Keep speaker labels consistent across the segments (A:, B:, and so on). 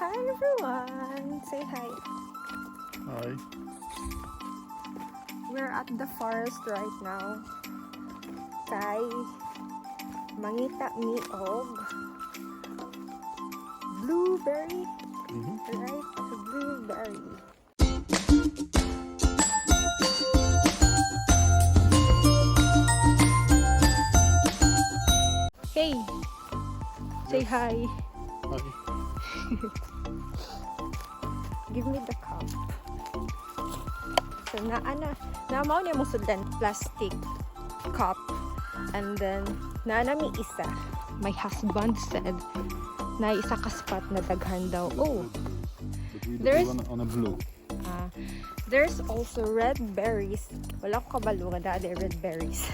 A: Hi everyone! Say hi.
B: Hi.
A: We're at the forest right now. Kay mangita mi og blueberry. Right? Blueberry. Hey! Say hi.
B: Hi.
A: Give me the cup. So naamaw niya mo sudan plastic cup, and then naanami isa. My husband said na isa ka spot na daghan daw. Oh, there's
B: on a blue.
A: there's also red berries. Wala ko kabalo nga dade red berries.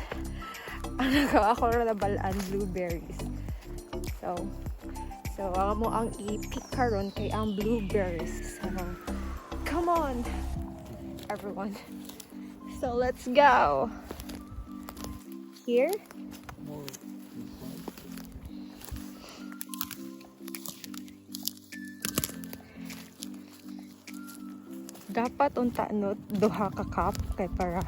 A: Ako ra nabalaan blueberries. So mo ang i-pick karon kay ang blueberries. So come on everyone. So let's go. Here. Dapat unta no duha ka cup kay para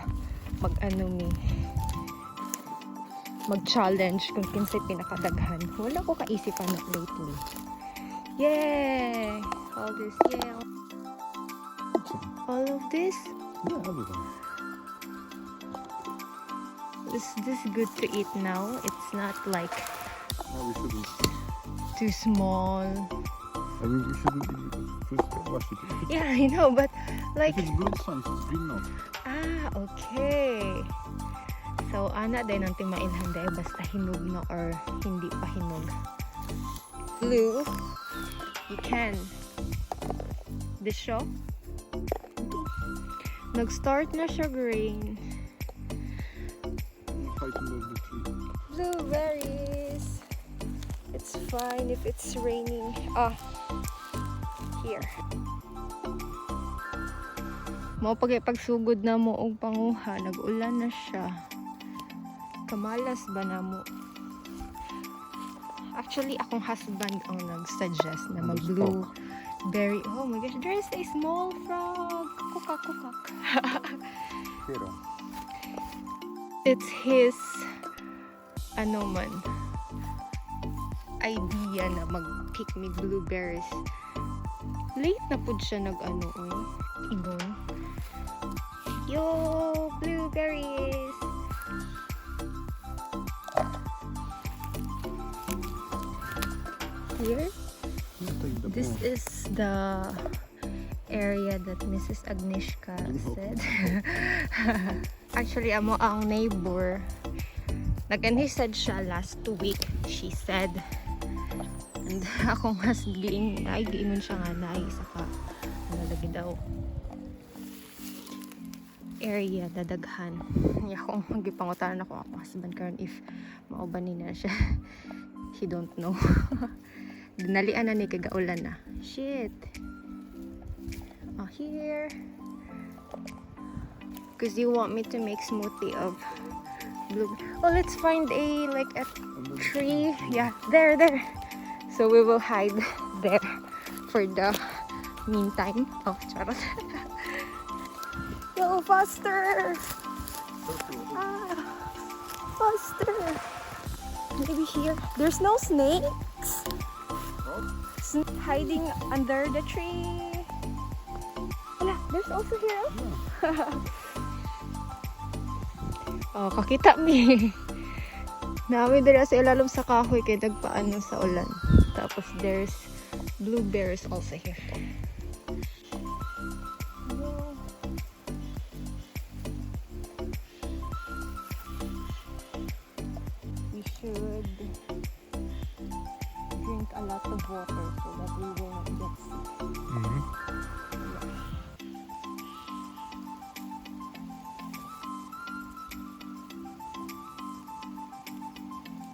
A: mag-challenge kung kinsay pinakadaghan. Wala ko kaisipan na lately. Yay! All this, yeah. All of this?
B: Yeah, everything.
A: Is this good to eat now? It's not like
B: No, we shouldn't.
A: too small.
B: I mean, we shouldn't first wash it.
A: Yeah, I know, but like...
B: If it's blue, it's fine. If it's green, no.
A: Okay. So, ana din ang timailhan dahil basta hinog na or hindi pa hinog. Blue, you can. This show? Nag-start na siya green.
B: Fighting over the tree.
A: Blueberries. It's fine if it's raining. Here. Mo pagsugod na mo og panguha, nag-ulan na siya. Kamalas ba na mo? Actually, akong husband ang nag-suggest na mag-blueberry. Oh my gosh, there is a small frog. Kukak.
B: Pero,
A: It's his idea na mag-pick me blueberries. Late na pud siya igon. Yo, blueberries! Here, this is the area that Mrs. Agnieszka said. Actually, amo ang neighbor. Nag-anisad siya last week, she said. And akong husband, ay giingon siya nga na isa ka lagi daw area dadaghan. Niya akong magipangutaran ako akong husband karon if mauban na siya. He don't know. Dinalian na ni kagaulan na. Shit. Here. Because you want me to make smoothie of blue. Oh, let's find a tree. Yeah, there. So we will hide there for the meantime. Oh, charot. Yo, faster! Faster! Maybe here. There's no snakes. Hiding under the tree. Wala, there's also here. Oh, kakita mi. Naami dira sa ilalom sa kahoy kay nagpaano sa ulan. Tapos there's blueberries also here. We should drink a lot of water so that we will not get sick.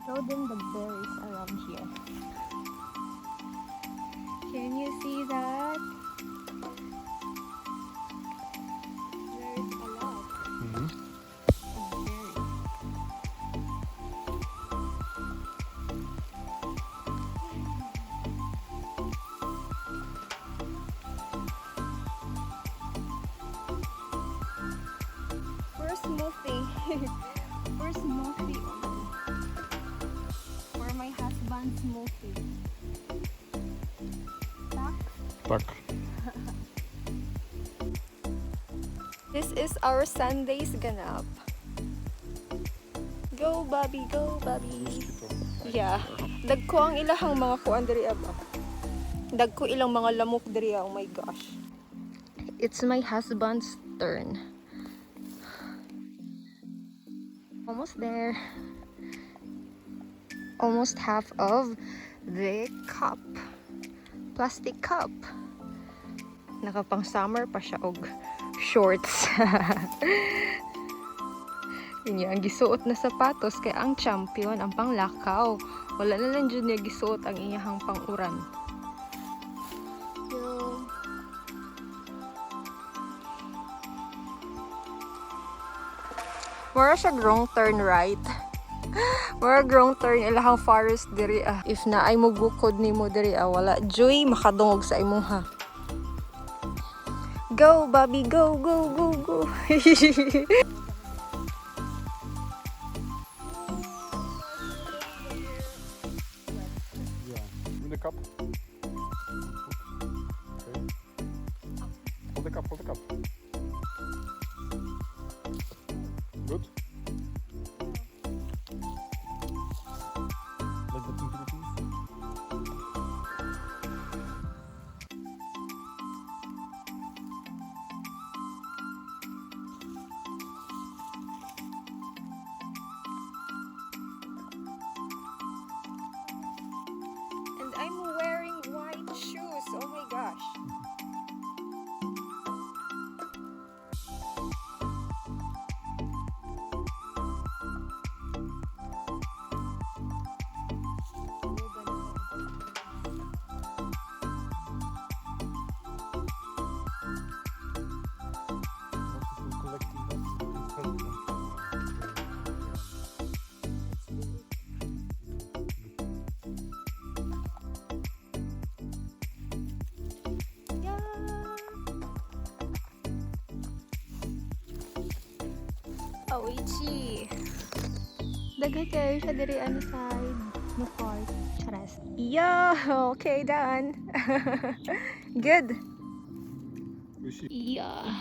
A: Show them the berries around here. Can you see that? There's a lot of berries. For smoothie only. For my husband's smoothie. Tak?
B: Tak.
A: This is our Sunday's ganap. Go, Bobby! Go, Bobby! Yeah. Dagko ang ilahang mga kuan diri ba. Dagko ilang mga lamok diri. Oh my gosh. It's my husband's turn. Almost there. Almost half of the cup. Plastic cup. Nakapang summer pa siya og shorts. Yun yung gisuot na sapatos kay ang champion, ang panglakaw. Wala na lang dyan niya gisuot ang iyahang panguran. Mura siya wrong turn right. Mura wrong turn ilahang forest diri ah. If na ay mo bukod ni mo diri ah, wala joy makadungog sa imong ha. Go, Bobby, go, go, go, go.
B: Yeah. In the cup. Okay. Hold the cup, hold the cup. Good. Like the Philippines.
A: And I'm wearing white shoes. Oh my gosh. Oichi. Dagay kayo siya diri ano side no part. Charas. Yo, okay done. Good. Yeah.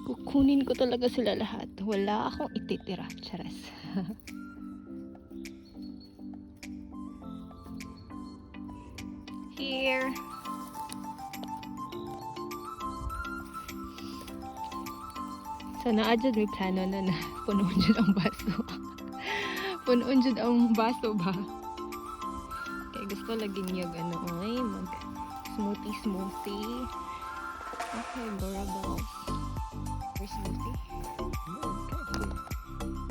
A: Kukunin ko talaga sila lahat. Wala akong ititira. Charas. Here. Sana adjud may plano na punuon dyan ang baso. Punuon dyan ang baso ba? Kaya gusto lagi niya ay mag smoothie. Okay, Bora balls. For smoothie.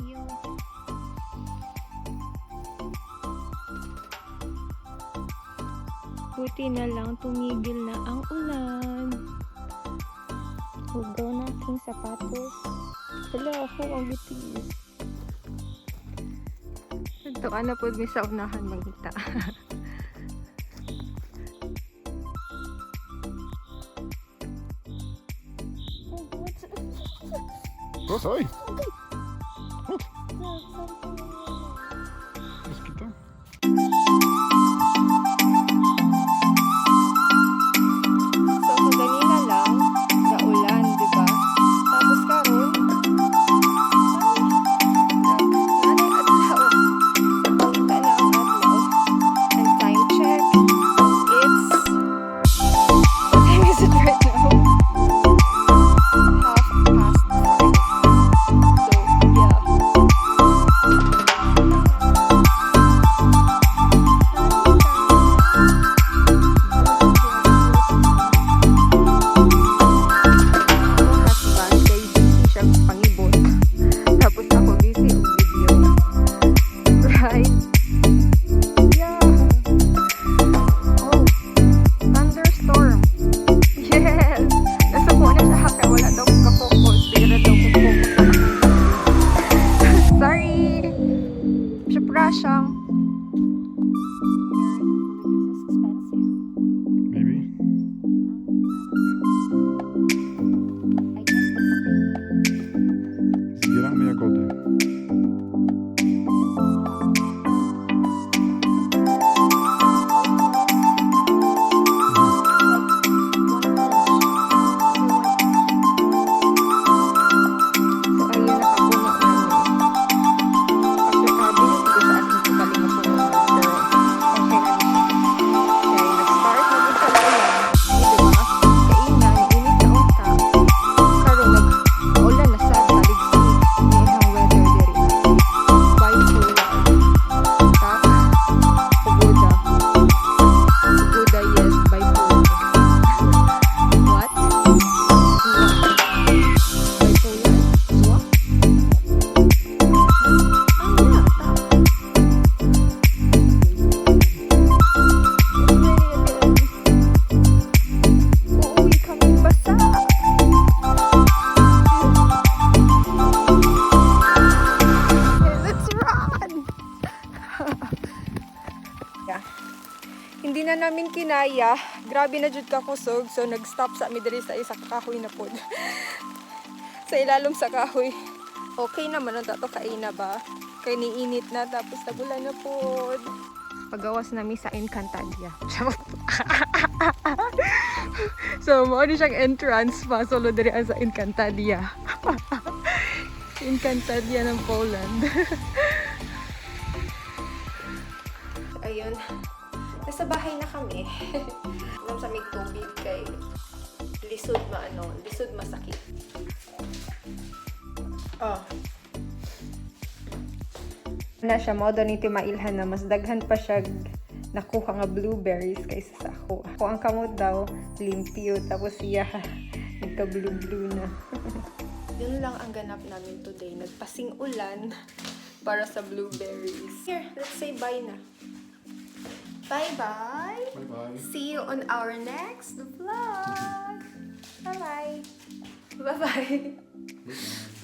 A: Yo. Buti na lang tumigil na ang ulan. Hugaw na aking sapatos. Wala ako ang bitis. Ito na po may sa unahan magita.
B: Oh, sorry. Mosquito.
A: So, kaganina lang, ulan, di ba? Tapos karon, nanay adlaw. Pakita na ang adlaw. And time check, it's... What time is it right now? 5:30. Yeah. Hindi na namin kinaya. Grabe na jud ka kusog. So nag-stop sa mi diri sa isa ka kahoy na pod. Sa ilalom sa kahoy. Okay naman ang tato kaina ba? Kay niinit na tapos nabulan na pod. Pagawas nami sa Encantadia. So mo ni siyang entrance pa solo diri sa Encantadia. Encantadia ng Poland. Ayun. Nasa bahay na kami. Nang sa may tubig kay lisod lisod masakit. Oh. Na siya modo ni Timailhan na mas daghan pa siya nakuha nga blueberries kaysa sa ako. Ako ang kamot daw limpyo tapos siya nagka blue na. Yun lang ang ganap namin today. Nagpasing ulan para sa blueberries. Here, let's say bye na. Bye-bye.
B: Bye-bye.
A: See you on our next vlog. Bye-bye. Bye-bye.
B: Bye-bye.